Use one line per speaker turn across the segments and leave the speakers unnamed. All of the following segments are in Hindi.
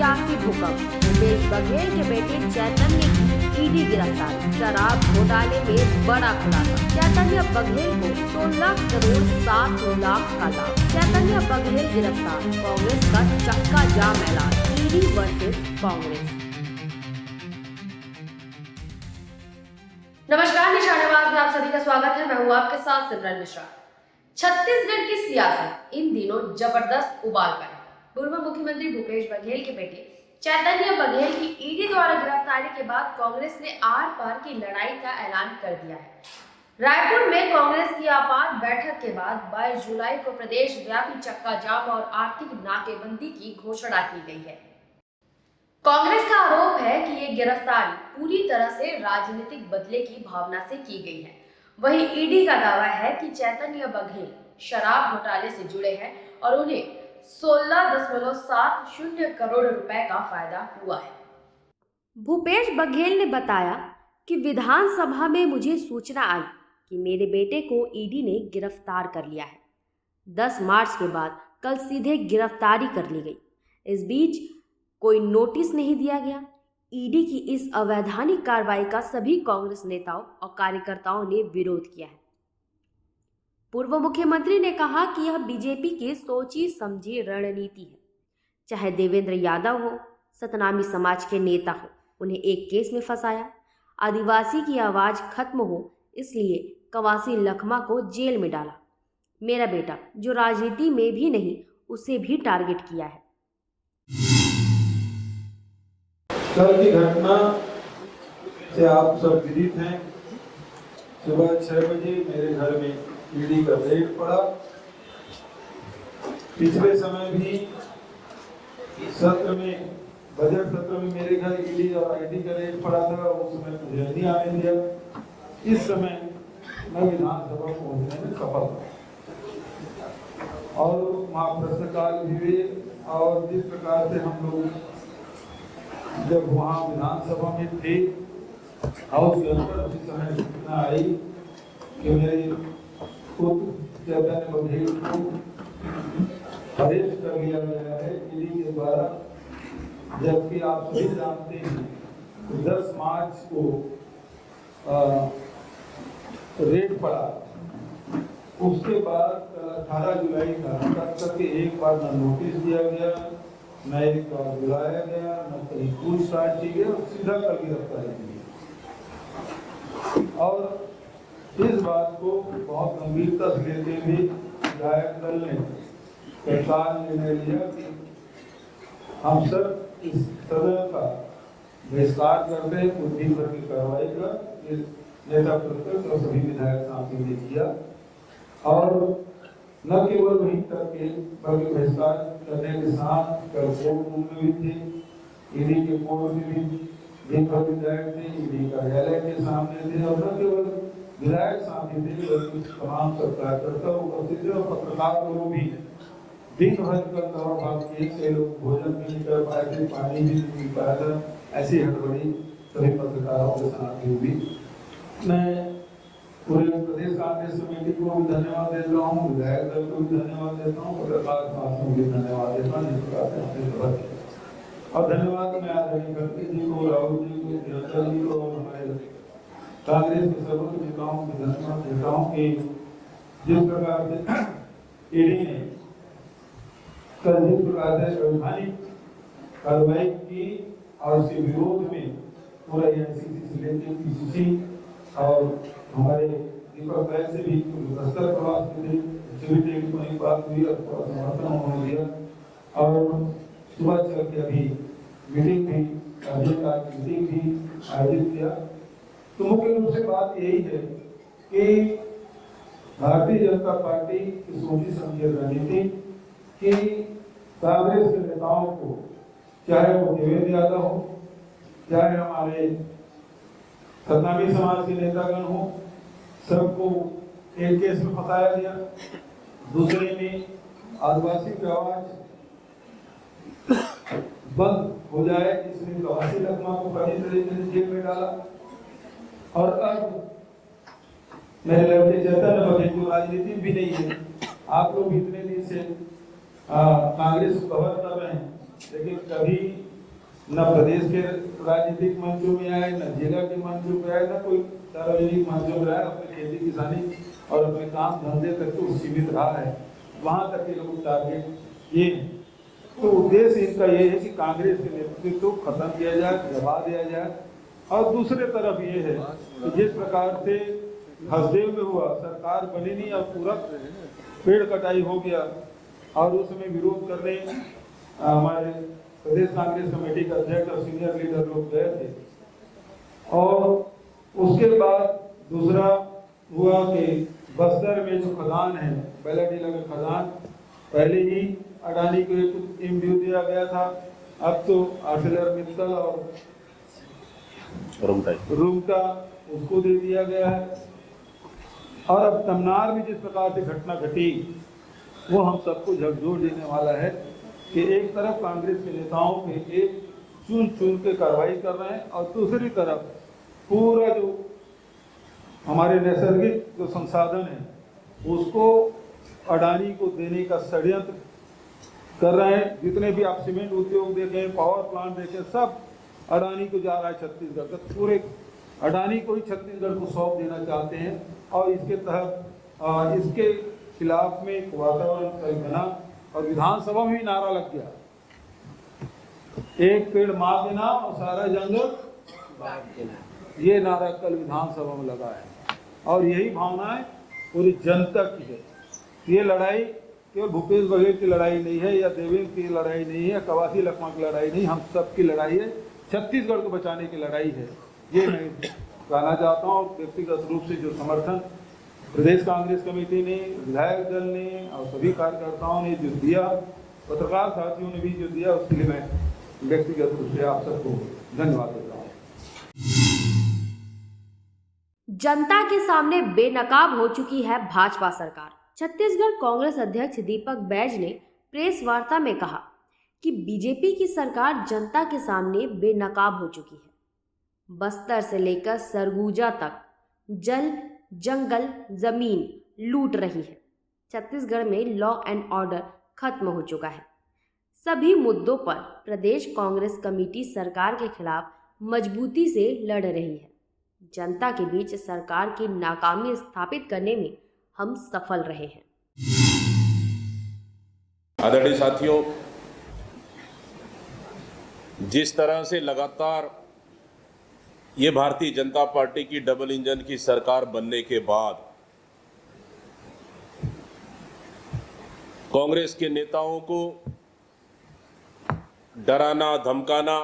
सियासी भूकंप। भूपेश बघेल के बेटे चैतन्य की ईडी गिरफ्तारी। शराब घोटाले में बड़ा खुलासा। चैतन्य बघेल को 16 करोड़ 7 लाख का लाभ। चैतन्य बघेल गिरफ्तार। कांग्रेस का चक्का जाम ऐलान। ED versus Congress. नमस्कार, निशानेबाज में आप सभी का स्वागत है। मैं हूँ आपके साथ सिमरन मिश्रा। छत्तीसगढ़ की सियासत इन दिनों जबरदस्त उबाल पर है। पूर्व मुख्यमंत्री भूपेश बघेल के बेटे चैतन्य बघेल की ईडी द्वारा गिरफ्तारी के बाद कांग्रेस ने आर पार की लड़ाई का ऐलान कर दिया है। रायपुर में कांग्रेस की आपात बैठक के बाद 22 जुलाई को प्रदेश व्यापी चक्का जाम और आर्थिक नाकेबंदी की घोषणा की गई है। कांग्रेस का आरोप है कि ये गिरफ्तारी पूरी तरह से राजनीतिक बदले की भावना से की गई है। वहीं ईडी का दावा है कि चैतन्य बघेल शराब घोटाले से जुड़े हैं और उन्हें 16.70 करोड़ रुपए का फायदा हुआ है। भूपेश बघेल ने बताया कि विधानसभा में मुझे सूचना आई कि मेरे बेटे को ईडी ने गिरफ्तार कर लिया है। 10 मार्च के बाद कल सीधे गिरफ्तारी कर ली गई। इस बीच कोई नोटिस नहीं दिया गया। ईडी की इस अवैधानिक कार्रवाई का सभी कांग्रेस नेताओं और कार्यकर्ताओं ने विरोध किया है। पूर्व मुख्यमंत्री ने कहा कि यह बीजेपी की सोची समझी रणनीति है। चाहे देवेंद्र यादव हो, सतनामी समाज के नेता हो, उन्हें एक केस में फंसाया। आदिवासी की आवाज खत्म हो इसलिए कवासी लखमा को जेल में डाला। मेरा बेटा जो राजनीति में भी नहीं, उसे भी टारगेट किया है।
कल की घटना से आप सब विदित हैं। सुबह 6 बजे मेरे घर में ईडी का रेड पड़ा। पिछले समय भी सत्र में, बजट सत्र में मेरे घर ईडी और आईडी का रेड पड़ा था। उस समय मुझे नहीं आने दिया। इस समय मैं विधानसभा पहुंचने में सफल था और वहाँ प्रश्नकाल भी हुए। और जिस प्रकार से हम लोग जब वहाँ विधानसभा में थे, हाउस के अंदर उसी समय सूचना आई कि मेरे पुत्र चैतन्य बघेल को अरेस्ट कर लिया गया है ईडी के द्वारा। जबकि आप सभी जानते हैं 10 मार्च को रेड पड़ा। उसके बाद 18 जुलाई का तक करके एक बार न नोटिस दिया गया, न एक बार बुलाया गया, न कहीं पूछताछ की गई और सीधा कल गिरफ्तारी की गई। और इस बात को बहुत गंभीरता से लेते हुए विधायक दल ने सरकार निर्णय लिया कि हम सब इस सदन का बहिष्कार करते हैं। कुछ दिन भर की कार्रवाई का नेता प्रतिपक्ष और सभी विधायक साथी ने किया और न केवल वहीं तक के बल्कि बहिष्कार करने के साथ कल कोर्ट रूम में भी थे, ईडी के कोर्ट में भी दिन भर विधायक थे, ईडी कार्यालय के सामने थे और न केवल विधायक साथी थे बल्कि तमाम कार्यकर्ता उपस्थित थे और पत्रकार लोग भी दिन भर कल दौड़ भाग किए। कई लोग भोजन भी नहीं कर पाए थे, पानी भी नहीं पी पाया था। ऐसी हड़बड़ी सभी पत्रकारों के साथ हुई। मैं पूरे प्रदेश कांग्रेस कमेटी को भी धन्यवाद देता हूँ, विधायक दल को भी धन्यवाद देता हूँ, पत्रकार साथियों को भी धन्यवाद देता हूँ जिस प्रकार से हमने जवाब दिया। और धन्यवाद मैं आदरणीय खड़गे जी को, राहुल जी को, प्रियंका जी को और हमारे कांग्रेस के सर्वोच्च नेताओं को धन्यवाद देता हूँ कि जिस प्रकार से ईडी ने कल जिस प्रकार से वैधानिक कार्रवाई की और उसके विरोध में पूरा एनसीसी से लेकर पीसीसी और हमारे दीपक भाई से भी बस्तर प्रवास में थे, बात हुई और समर्थन उन्होंने दिया और सुबह चल के अभी मीटिंग भी मीटिंग भी आयोजित किया। तो मुख्य रूप से बात यही है कि भारतीय जनता पार्टी की सोची समझी रणनीति कि कांग्रेस के नेताओं को, चाहे वो देवेंद्र यादव हो, चाहे हमारे सतनामी समाज के नेतागण हो, सबको एक केस में फंसाया गया। दूसरे में आदिवासी की आवाज बंद हो जाए इसलिए कवासी लखमा को कड़ी तरीके से जेल में डाला। और अब मेरे लड़के चैतन्य बघेल की राजनीति भी नहीं है। आप लोग इतने दिन से कांग्रेस को कवर कर रहे हैं, लेकिन कभी न प्रदेश के राजनीतिक मंचों में आए, न जिला के मंचों पे आए, न कोई सार्वजनिक मंचों पर आए। अपने खेती किसानी और अपने काम धंधे तक तो सीमित रहा है, वहां तक के लोग टारगेट ये हैं। तो उद्देश्य इनका ये है कि कांग्रेस के नेतृत्व को खत्म किया जाए, दबा दिया जाए। और दूसरे तरफ ये है कि जिस प्रकार से हसदेव में हुआ, सरकार बनी नहीं और पूरा पेड़ कटाई हो गया, और उसमें विरोध करने हमारे प्रदेश कांग्रेस कमेटी के अध्यक्ष और सीनियर लीडर लोग गए थे। और उसके बाद दूसरा हुआ कि बस्तर में जो खदान है, बेलाडीला में खदान, पहले ही अडानी को एक एमडीयू दिया गया था, अब तो आर्सेलरमित्तल और रूमटा उसको दे दिया गया है। और अब तमनार में जिस प्रकार से घटना घटी, वो हम सबको झकझोर देने वाला है कि एक तरफ कांग्रेस के नेताओं पे एक चुन चुन के कार्रवाई कर रहे हैं, और दूसरी तरफ पूरा जो हमारे नैसर्गिक जो संसाधन है उसको अडानी को देने का षड्यंत्र कर रहे हैं। जितने भी आप सीमेंट उद्योग देखें, पावर प्लांट देखें, सब अडानी को जा रहा है छत्तीसगढ़ तक। पूरे अडानी को ही छत्तीसगढ़ को सौंप देना चाहते हैं। और इसके तहत इसके खिलाफ में एक वातावरण बना, और विधानसभा में भी नारा लग गया, एक पेड़ मां के नाम और सारा जंगल। ये नारा कल विधानसभा में लगा है, और यही भावनाएं पूरी जनता की है। ये लड़ाई केवल भूपेश बघेल की लड़ाई नहीं है, या देवेंद्र की लड़ाई नहीं है, या कवासी लखमा की लड़ाई नहीं, हम सब की लड़ाई है। छत्तीसगढ़ को बचाने की लड़ाई है, ये मैं कहना चाहता हूँ। व्यक्तिगत रूप से जो समर्थन प्रदेश कांग्रेस कमेटी ने, विधायक दल ने और सभी कार्यकर्ताओं ने जो दिया, पत्रकार साथियों ने भी जो दिया, उसके लिए मैं व्यक्तिगत रूप से आप सबको धन्यवाद देता हूँ।
जनता के सामने बेनकाब हो चुकी है भाजपा सरकार। छत्तीसगढ़ कांग्रेस अध्यक्ष दीपक बैज ने प्रेस वार्ता में कहा कि बीजेपी की सरकार जनता के सामने बेनकाब हो चुकी है। बस्तर से लेकर सरगुजा तक जल, जंगल, जमीन लूट रही है। छत्तीसगढ़ में लॉ एंड ऑर्डर खत्म हो चुका है। सभी मुद्दों पर प्रदेश कांग्रेस कमेटी सरकार के खिलाफ मजबूती से लड़ रही है। जनता के बीच सरकार की नाकामी स्थापित करने में हम सफल रहे हैं।
आदरणीय साथियों, जिस तरह से लगातार ये भारतीय जनता पार्टी की डबल इंजन की सरकार बनने के बाद कांग्रेस के नेताओं को डराना, धमकाना,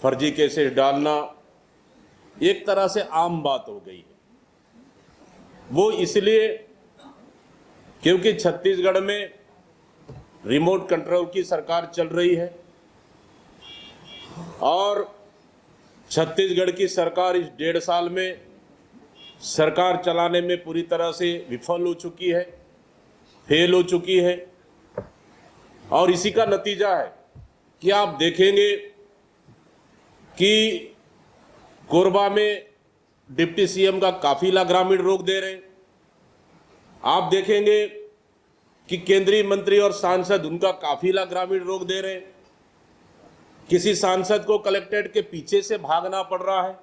फर्जी केसेस डालना एक तरह से आम बात हो गई है। वो इसलिए क्योंकि छत्तीसगढ़ में रिमोट कंट्रोल की सरकार चल रही है, और छत्तीसगढ़ की सरकार इस 1.5 साल में सरकार चलाने में पूरी तरह से विफल हो चुकी है, फेल हो चुकी है। और इसी का नतीजा है कि आप देखेंगे कि कोरबा में डिप्टी सीएम का काफिला ग्रामीण रोक दे रहे। आप देखेंगे कि केंद्रीय मंत्री और सांसद उनका काफिला ग्रामीण रोक दे रहे। किसी सांसद को कलेक्ट्रेट के पीछे से भागना पड़ रहा है,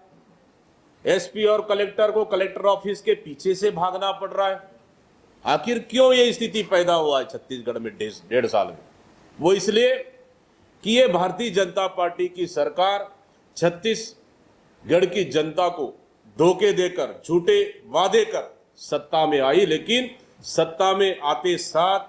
एसपी और कलेक्टर को कलेक्टर ऑफिस के पीछे से भागना पड़ रहा है। आखिर क्यों ये स्थिति पैदा हुआ है छत्तीसगढ़ में 1.5 साल में? वो इसलिए कि ये भारतीय जनता पार्टी की सरकार छत्तीसगढ़ की जनता को धोखे देकर, झूठे वादे कर सत्ता में आई, लेकिन सत्ता में आते साथ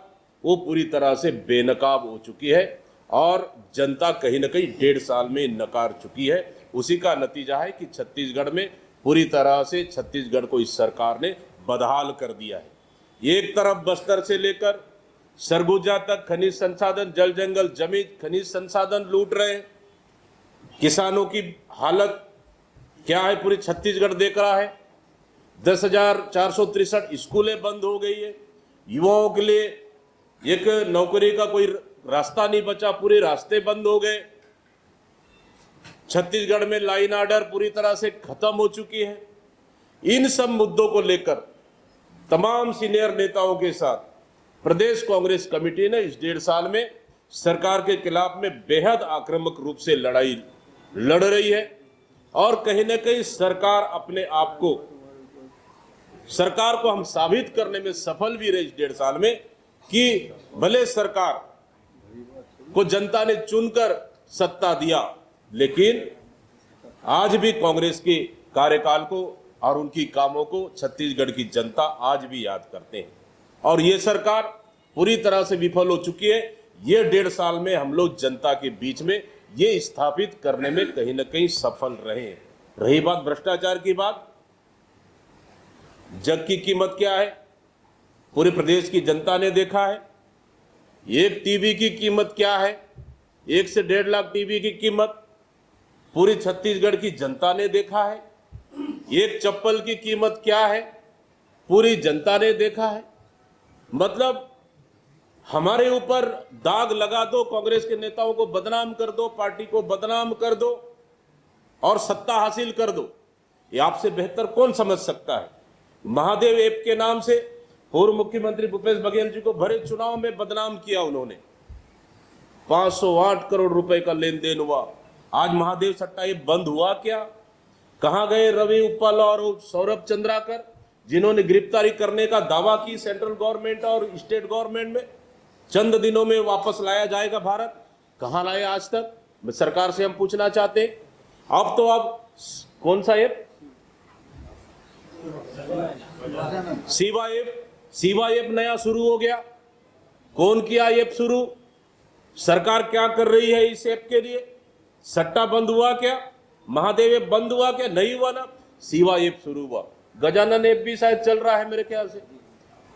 वो पूरी तरह से बेनकाब हो चुकी है और जनता कहीं ना कहीं 1.5 साल में नकार चुकी है। उसी का नतीजा है कि छत्तीसगढ़ में पूरी तरह से छत्तीसगढ़ को इस सरकार ने बदहाल कर दिया है। एक तरफ बस्तर से लेकर सरगुजा तक खनिज संसाधन, जल जंगल, जमीन, खनिज संसाधन लूट रहे हैं। किसानों की हालत क्या है पूरी छत्तीसगढ़ देख रहा है। 10,463 स्कूलें बंद हो गई है। युवाओं के लिए एक नौकरी का कोई रास्ता नहीं बचा, पूरे रास्ते बंद हो गए। छत्तीसगढ़ में लाइन ऑर्डर पूरी तरह से खत्म हो चुकी है। इन सब मुद्दों को लेकर तमाम सीनियर नेताओं के साथ प्रदेश कांग्रेस कमेटी ने इस 1.5 साल में सरकार के खिलाफ में बेहद आक्रामक रूप से लड़ाई लड़ रही है और कहीं ना कहीं सरकार अपने आप को, सरकार को हम साबित करने में सफल भी रहे इस 1.5 साल में कि भले सरकार को जनता ने चुनकर सत्ता दिया, लेकिन आज भी कांग्रेस के कार्यकाल को और उनकी कामों को छत्तीसगढ़ की जनता आज भी याद करते हैं। और ये सरकार पूरी तरह से विफल हो चुकी है। ये 1.5 साल में हम लोग जनता के बीच में ये स्थापित करने में कहीं ना कहीं सफल रहे हैं। रही बात भ्रष्टाचार की बात, जग की कीमत क्या है पूरे प्रदेश की जनता ने देखा है। एक टीवी की कीमत क्या है, 1 से 1.5 लाख टीवी की कीमत पूरी छत्तीसगढ़ की जनता ने देखा है। एक चप्पल की कीमत क्या है पूरी जनता ने देखा है। मतलब हमारे ऊपर दाग लगा दो, कांग्रेस के नेताओं को बदनाम कर दो, पार्टी को बदनाम कर दो और सत्ता हासिल कर दो, ये आपसे बेहतर कौन समझ सकता है। महादेव ऐप के नाम से पूर्व मुख्यमंत्री भूपेश बघेल जी को भरे चुनाव में बदनाम किया उन्होंने। 508 करोड़ रुपए का लेन देन हुआ। आज महादेव सट्टा ऐप बंद हुआ क्या? कहां गए रवि उप्पल और सौरभ चंद्राकर जिन्होंने गिरफ्तारी करने का दावा की सेंट्रल गवर्नमेंट और स्टेट गवर्नमेंट में? चंद दिनों में वापस लाया जाएगा भारत, कहां लाए आज तक? सरकार से हम पूछना चाहते हैं। अब तो अब कौन सा ऐप, सीवा ऐप नया शुरू हो गया। कौन किया ऐप शुरू? सरकार क्या कर रही है इस ऐप के लिए? सट्टा बंद हुआ क्या? महादेव ऐप बंद हुआ क्या? नहीं हुआ ना, सीवा ऐप शुरू हुआ। गजानन ऐप भी शायद चल रहा है मेरे ख्याल से।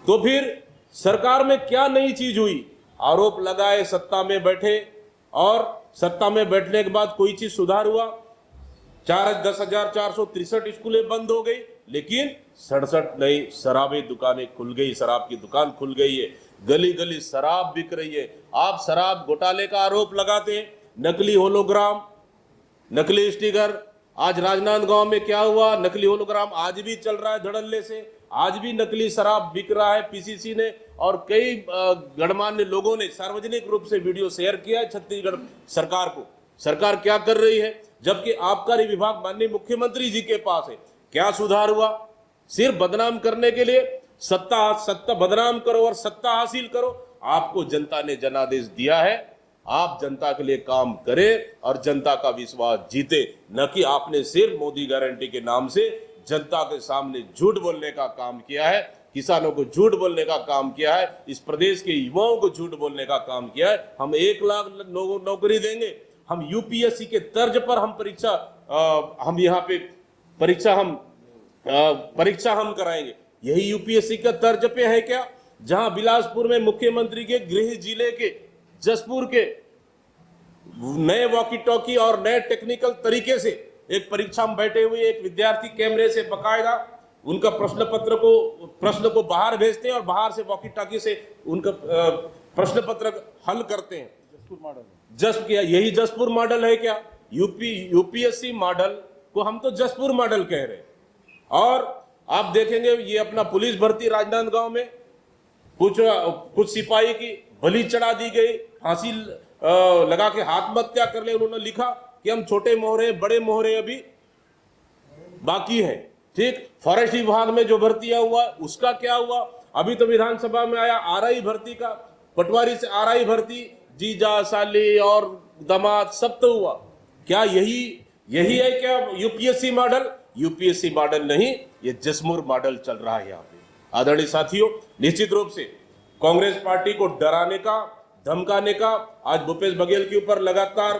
तो फिर सरकार में क्या नई चीज हुई? आरोप लगाए, सत्ता में बैठे और सत्ता में बैठने के बाद कोई चीज सुधार हुआ? 10,463 स्कूलें बंद हो गई, लेकिन 67 नई शराबी दुकानें खुल गई, शराब की दुकान खुल गई है, गली गली शराब बिक रही है। आप शराब घोटाले का आरोप लगाते हैं, नकली होलोग्राम, नकली स्टिकर। आज राजनांदगांव में क्या हुआ? नकली होलोग्राम आज भी चल रहा है धड़ल्ले से, आज भी नकली शराब बिक रहा है। पीसीसी ने और कई गणमान्य लोगों ने सार्वजनिक रूप से वीडियो शेयर किया है छत्तीसगढ़ सरकार को। सरकार क्या कर रही है? जबकि आबकारी विभाग माननीय मुख्यमंत्री जी के पास है। क्या सुधार हुआ? सिर्फ बदनाम करने के लिए सत्ता बदनाम करो और सत्ता हासिल करो। आपको जनता ने जनादेश दिया है, आप जनता के लिए काम करें और जनता का विश्वास जीते, न कि आपने सिर्फ मोदी गारंटी के नाम से जनता के सामने झूठ बोलने का काम किया है, किसानों को झूठ बोलने का काम किया है, इस प्रदेश के युवाओं को झूठ बोलने का काम किया है। हम 1 लाख नौकरी देंगे, हम यूपीएससी के तर्ज पर हम हम यहाँ पे परीक्षा हम कराएंगे। यही यूपीएससी का तर्ज पे है क्या? जहां बिलासपुर में मुख्यमंत्री के गृह जिले के जसपुर के नए वॉकी टॉकी और नए टेक्निकल तरीके से एक परीक्षा में बैठे हुए एक विद्यार्थी कैमरे से बकायदा उनका प्रश्न को बाहर भेजते हैं और बाहर से वॉकी टॉकी से उनका प्रश्न पत्र हल करते हैं। यही जसपुर मॉडल है क्या? यूपीएससी मॉडल को हम तो जसपुर मॉडल कह रहे हैं। और आप देखेंगे ये अपना पुलिस भर्ती राजनांदगांव में कुछ सिपाही की बलि चढ़ा दी गई, फांसी लगा के आत्महत्या कर ले। उन्होंने लिखा कि हम छोटे मोहरे बड़े मोहरे अभी बाकी है। ठीक, फॉरेस्ट विभाग में जो भर्तियां हुआ उसका क्या हुआ? अभी तो विधानसभा में आया आरआई भर्ती का, पटवारी से आरआई भर्ती, जीजा साली और दामाद सब तो हुआ। क्या यही है क्या यूपीएससी मॉडल? यूपीएससी मॉडल नहीं, ये जसमुर मॉडल चल रहा है यहाँ पे। आदरणीय साथियों, निश्चित रूप से कांग्रेस पार्टी को डराने का, धमकाने का आज भूपेश बघेल के ऊपर लगातार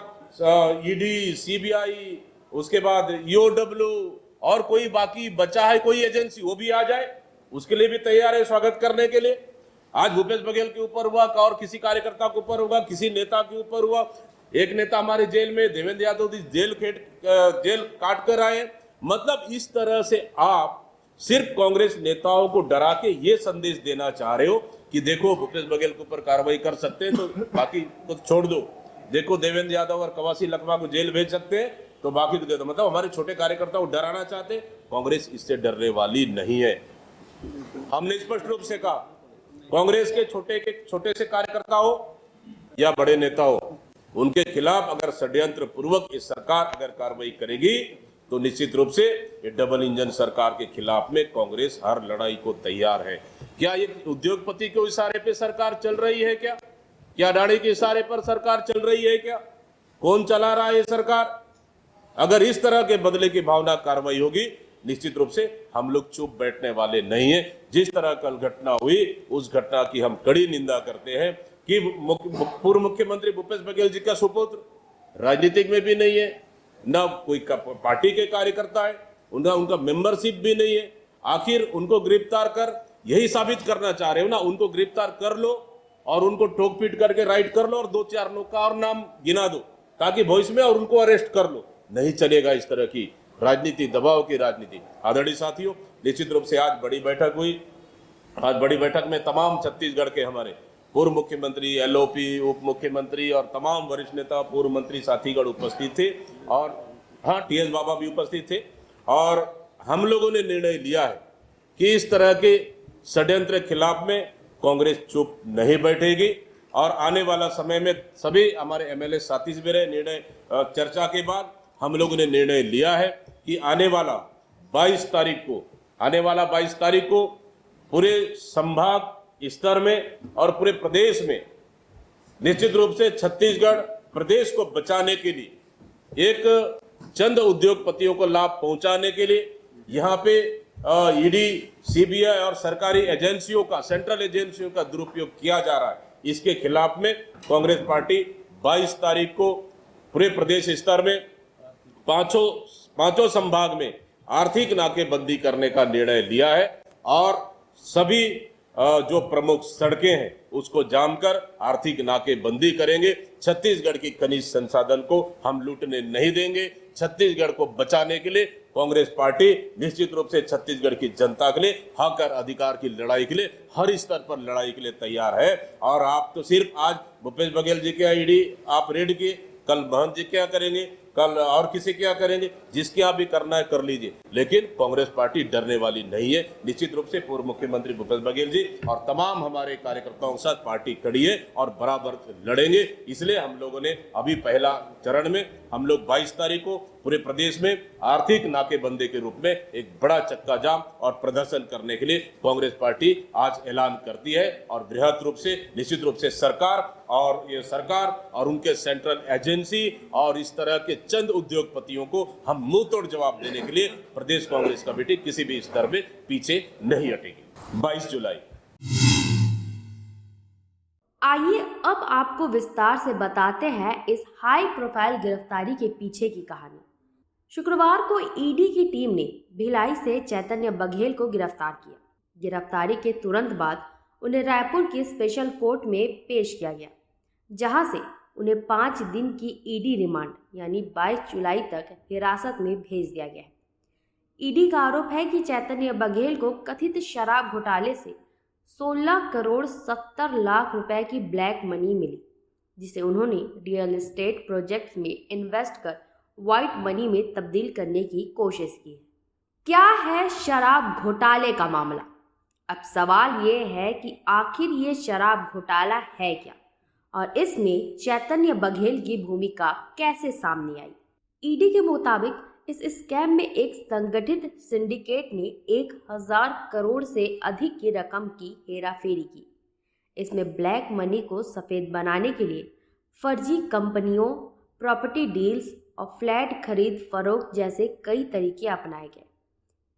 ईडी, सीबीआई, उसके बाद ईओडब्ल्यू और कोई बाकी बचा है कोई एजेंसी, वो भी आ जाए, उसके लिए भी तैयार है स्वागत करने के लिए। आज भूपेश बघेल के ऊपर हुआ और किसी कार्यकर्ता के ऊपर हुआ, किसी नेता के ऊपर हुआ। एक नेता हमारे जेल में, देवेंद्र यादव जी जेल काट कर आए। मतलब इस तरह से आप सिर्फ कांग्रेस नेताओं को डरा के ये संदेश देना चाह रहे हो कि देखो भूपेश बघेल के ऊपर कार्रवाई कर सकते हैं तो बाकी को छोड़ दो, देखो देवेंद्र यादव और कवासी लखमा को जेल भेज सकते हैं तो बाकी को दे दो। मतलब हमारे छोटे कार्यकर्ताओं को डराना चाहते। कांग्रेस इससे डरने वाली नहीं है। हमने स्पष्ट रूप से कहा, कांग्रेस के छोटे से कार्यकर्ता हो, या बड़े नेता हो, उनके खिलाफ अगर षड्यंत्र पूर्वक ये सरकार अगर कार्रवाई करेगी तो निश्चित रूप से ये डबल इंजन सरकार के खिलाफ में कांग्रेस हर लड़ाई को तैयार है। क्या ये उद्योगपति के इशारे पे सरकार चल रही है क्या? क्या अडानी के इशारे पर सरकार चल रही है क्या? कौन चला रहा है ये सरकार? अगर इस तरह के बदले की भावना कार्रवाई होगी, निश्चित रूप से हम लोग चुप बैठने वाले नहीं है। जिस तरह कल घटना हुई, उस घटना की हम कड़ी निंदा करते हैं कि पूर्व मुख्यमंत्री भूपेश बघेल जी का सुपुत्र राजनीतिक में भी नहीं है, न कोई पार्टी के कार्यकर्ता है, उनका मेंबरशिप भी नहीं है। आखिर उनको गिरफ्तार कर यही साबित करना चाह रहे हो ना, उनको गिरफ्तार कर लो और उनको ठोक पीट करके राइट कर लो और 2-4 लोग का और नाम गिना दो ताकि भविष्य में और उनको अरेस्ट कर लो। नहीं चलेगा इस तरह की राजनीति, दबाव की राजनीति। आदरणीय साथियों, निश्चित रूप से आज बड़ी बैठक हुई। आज बड़ी बैठक में तमाम छत्तीसगढ़ के हमारे पूर्व मुख्यमंत्री, एलओपी, उप मुख्यमंत्री और तमाम वरिष्ठ नेता, पूर्व मंत्री साथीगढ़ उपस्थित थे और हाँ, टीएस बाबा भी उपस्थित थे। और हम लोगों ने निर्णय लिया है कि इस तरह के षड्यंत्र के खिलाफ में कांग्रेस चुप नहीं बैठेगी और आने वाला समय में सभी हमारे एमएलए साथी से मेरे निर्णय चर्चा के बाद हम लोगों ने निर्णय लिया है कि आने वाला 22 तारीख को पूरे संभाग स्तर में और पूरे प्रदेश में निश्चित रूप से छत्तीसगढ़ प्रदेश को बचाने के लिए, एक चंद उद्योगपतियों को लाभ पहुंचाने के लिए यहाँ पे ईडी, सीबीआई और सरकारी एजेंसियों का, सेंट्रल एजेंसियों का दुरुपयोग किया जा रहा है। इसके खिलाफ में कांग्रेस पार्टी 22 तारीख को पूरे प्रदेश स्तर में पांचों संभाग में आर्थिक नाकेबंदी करने का निर्णय लिया है और सभी जो प्रमुख सड़कें हैं उसको जाम कर आर्थिक नाकेबंदी करेंगे। छत्तीसगढ़ की खनिज संसाधन को हम लूटने नहीं देंगे। छत्तीसगढ़ को बचाने के लिए कांग्रेस पार्टी निश्चित रूप से छत्तीसगढ़ की जनता के लिए, हक और अधिकार की लड़ाई के लिए, हर स्तर पर लड़ाई के लिए तैयार है। और आप तो सिर्फ आज भूपेश बघेल जी के ईडी आप रेड किए, कल महंत जी क्या करेंगे, कल और किसी क्या करेंगे, जिसके यहाँ भी करना है कर लीजिए, लेकिन कांग्रेस पार्टी डरने वाली नहीं है। निश्चित रूप से पूर्व मुख्यमंत्री भूपेश बघेल जी और तमाम हमारे कार्यकर्ताओं के साथ पार्टी खड़ी है और बराबर लड़ेंगे। इसलिए हम लोगों ने अभी पहला चरण में हम लोग 22 तारीख को पूरे प्रदेश में आर्थिक नाकेबंदी के रूप में एक बड़ा चक्का जाम और प्रदर्शन करने के लिए कांग्रेस पार्टी आज ऐलान करती है और बृहद रूप से निश्चित रूप से सरकार और उनके सेंट्रल एजेंसी और इस तरह के चंद उद्योगपतियों को हम मुंह तोड़ जवाब देने के लिए प्रदेश कांग्रेस कमेटी किसी भी स्तर में पीछे नहीं हटेगी। 22 जुलाई।
आइए अब आपको विस्तार से बताते हैं इस हाई प्रोफाइल गिरफ्तारी के पीछे की कहानी। शुक्रवार को ईडी की टीम ने भिलाई से चैतन्य बघेल को गिरफ्तार किया। गिरफ्तारी के तुरंत बाद उन्हें रायपुर के स्पेशल कोर्ट में पेश किया गया, जहां से उन्हें 5 दिन की ईडी रिमांड यानी 22 जुलाई तक हिरासत में भेज दिया गया है। ईडी का आरोप है कि चैतन्य बघेल को कथित शराब घोटाले से 16 करोड़ 70 लाख रुपए की ब्लैक मनी मिली, जिसे उन्होंने रियल एस्टेट प्रोजेक्ट्स में इन्वेस्ट कर व्हाइट मनी में तब्दील करने की कोशिश की है। क्या है शराब घोटाले का मामला? अब सवाल ये है कि आखिर ये शराब घोटाला है क्या और इसमें चैतन्य बघेल की भूमिका कैसे सामने आई। ईडी के मुताबिक इस स्कैम में एक संगठित सिंडिकेट ने 1000 करोड़ से अधिक की रकम की हेराफेरी की। इसमें ब्लैक मनी को सफ़ेद बनाने के लिए फर्जी कंपनियों, प्रॉपर्टी डील्स और फ्लैट खरीद फरोख्त जैसे कई तरीके अपनाए गए।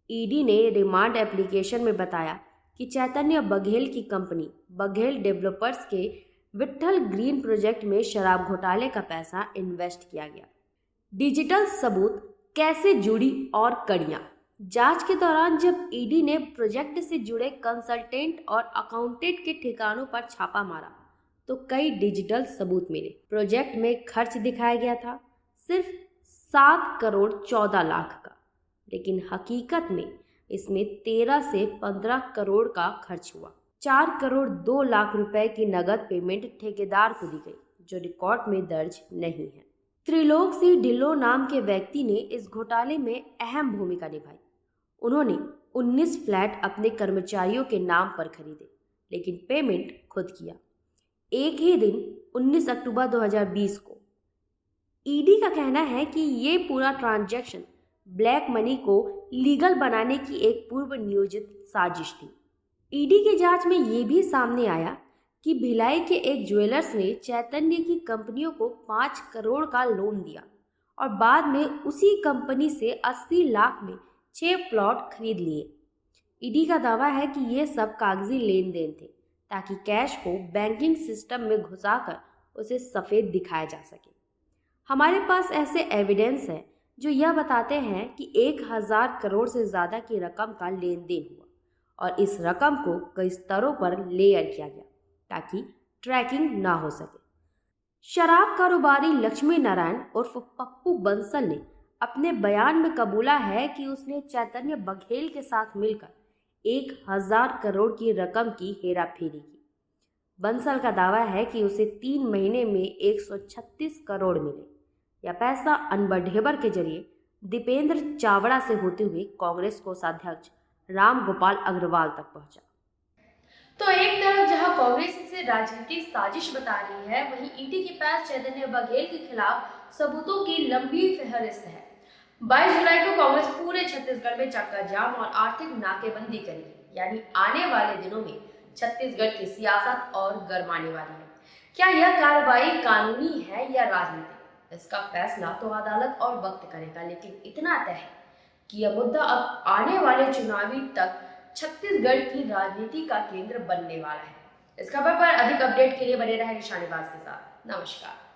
ईडी ने रिमांड एप्लीकेशन में बताया कि चैतन्य बघेल की कंपनी बघेल डेवलपर्स के विट्ठल ग्रीन प्रोजेक्ट में शराब घोटाले का पैसा इन्वेस्ट किया गया। डिजिटल सबूत कैसे जुड़ी और कड़ियाँ। जांच के दौरान जब ईडी ने प्रोजेक्ट से जुड़े कंसल्टेंट और अकाउंटेंट के ठिकानों पर छापा मारा तो कई डिजिटल सबूत मिले। प्रोजेक्ट में खर्च दिखाया गया था सिर्फ 7 करोड़ 14 लाख का, लेकिन हकीकत में इसमें 13 से 15 करोड़ का खर्च हुआ। 4 करोड़ 2 लाख रुपए की नगद पेमेंट ठेकेदार को दी गई, जो रिकॉर्ड में दर्ज नहीं है। त्रिलोक सिंह ढिल्लों नाम के व्यक्ति ने इस घोटाले में अहम भूमिका निभाई। उन्होंने 19 फ्लैट अपने कर्मचारियों के नाम पर खरीदे, लेकिन पेमेंट खुद किया। एक ही दिन 19 अक्टूबर 2020 को। ईडी का कहना है कि ये पूरा ट्रांजैक्शन ब्लैक मनी को लीगल बनाने की एक पूर्व नियोजित साजिश थी। ईडी की जांच में ये भी सामने आया कि भिलाई के एक ज्वेलर्स ने चैतन्य की कंपनियों को 5 करोड़ का लोन दिया और बाद में उसी कंपनी से 80 लाख में 6 प्लॉट खरीद लिए। ईडी का दावा है कि ये सब कागजी लेन देन थे ताकि कैश को बैंकिंग सिस्टम में घुसाकर उसे सफ़ेद दिखाया जा सके। हमारे पास ऐसे एविडेंस है जो यह बताते हैं कि 1000 करोड़ से ज़्यादा की रकम का लेन देन हुआ और इस रकम को कई स्तरों पर लेयर किया गया ताकि ट्रैकिंग ना हो सके। शराब कारोबारी लक्ष्मी नारायण उर्फ पप्पू बंसल ने अपने बयान में कबूला है कि उसने चैतन्य बघेल के साथ मिलकर 1000 करोड़ की रकम की हेराफेरी की। बंसल का दावा है कि उसे 3 महीने में 136 करोड़ मिले। यह पैसा अनवर ढेबर के जरिए दीपेंद्र चावड़ा से होते हुए कांग्रेस कोषाध्यक्ष राम गोपाल अग्रवाल तक पहुंचा। तो एक तरफ जहां कांग्रेस इसे राजनीतिक साजिश बता रही है, वहीं ईडी के पास चैतन्य बघेल के खिलाफ सबूतों की लंबी फहरिस्त है। 22 जुलाई को कांग्रेस पूरे छत्तीसगढ़ में चक्का जाम और आर्थिक नाकेबंदी करेगी, यानी आने वाले दिनों में छत्तीसगढ़ की सियासत और गरमाने वाली है। क्या यह कार्रवाई कानूनी है या राजनीतिक, इसका फैसला तो अदालत और वक्त करेगा, लेकिन इतना तय है कि यह मुद्दा अब आने वाले चुनावी तक छत्तीसगढ़ की राजनीति का केंद्र बनने वाला है। इस खबर पर अधिक अपडेट के लिए बने रहे निशानेबाज के साथ। नमस्कार।